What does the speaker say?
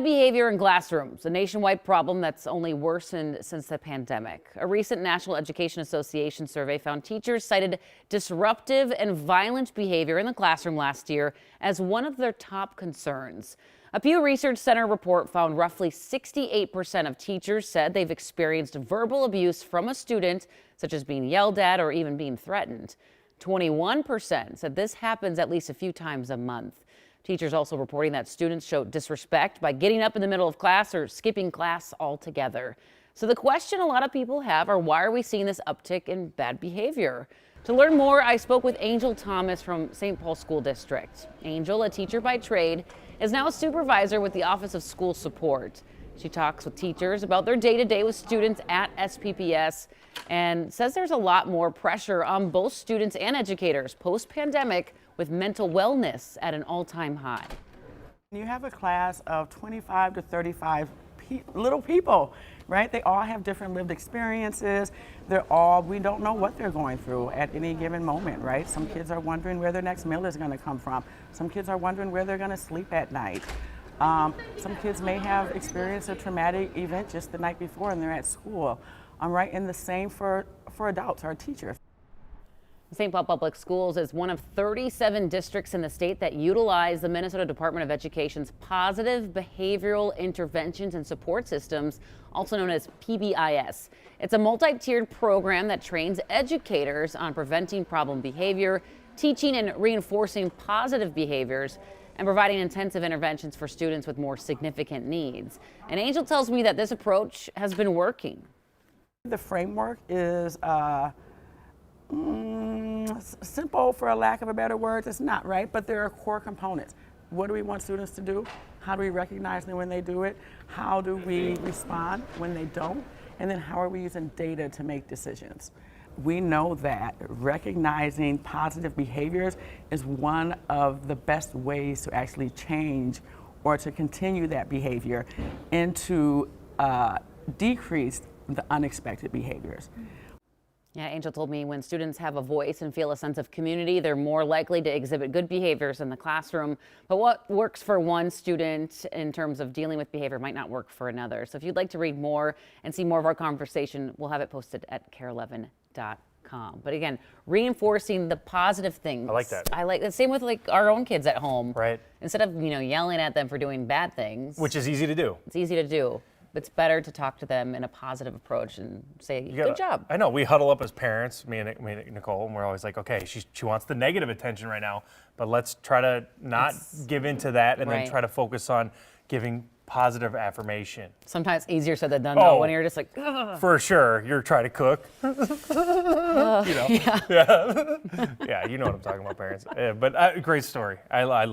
Behavior in classrooms, a nationwide problem that's only worsened since the pandemic. A recent National Education Association survey found teachers cited disruptive and violent behavior in the classroom last year as one of their top concerns. A Pew Research Center report found roughly 68% of teachers said they've experienced verbal abuse from a student, such as being yelled at or even being threatened. 21% said this happens at least a few times a month. Teachers also reporting that students show disrespect by getting up in the middle of class or skipping class altogether. So the question a lot of people have are, why are we seeing this uptick in bad behavior? To learn more, I spoke with Angel Thomas from St. Paul School District. Angel, a teacher by trade, is now a supervisor with the Office of School Support. She talks with teachers about their day-to-day with students at SPPS and says there's a lot more pressure on both students and educators post-pandemic, with mental wellness at an all-time high. You have a class of 25 to 35 little people, right? They all have different lived experiences. We don't know what they're going through at any given moment, right? Some kids are wondering where their next meal is going to come from. Some kids are wondering where they're going to sleep at night. Some kids may have experienced a traumatic event just the night before and they're at school. Right? And the same for adults, our teachers. St. Paul Public Schools is one of 37 districts in the state that utilize the Minnesota Department of Education's Positive Behavioral Interventions and Support Systems, also known as PBIS. It's a multi-tiered program that trains educators on preventing problem behavior, teaching and reinforcing positive behaviors, and providing intensive interventions for students with more significant needs. And Angel tells me that this approach has been working. The framework is simple, for a lack of a better word. It's not, right? But there are core components. What do we want students to do? How do we recognize them when they do it? How do we respond when they don't? And then how are we using data to make decisions? We know that recognizing positive behaviors is one of the best ways to actually change or to continue that behavior and to decrease the unexpected behaviors. Yeah, Angel told me when students have a voice and feel a sense of community, they're more likely to exhibit good behaviors in the classroom. But what works for one student in terms of dealing with behavior might not work for another. So if you'd like to read more and see more of our conversation, we'll have it posted at KARE11.com. But again, reinforcing the positive things. I like that. I like the same with like our own kids at home. Right. Instead of, yelling at them for doing bad things. Which is easy to do. It's easy to do. It's better to talk to them in a positive approach and say, good job. I know, we huddle up as parents, me and Nicole, and we're always like, okay, she wants the negative attention right now, but let's try to not give into that and then try to focus on giving positive affirmation. Sometimes easier said than done, though, when you're just like, ugh. For sure, you're trying to cook. Yeah, you know what I'm talking about, parents. But great story. I love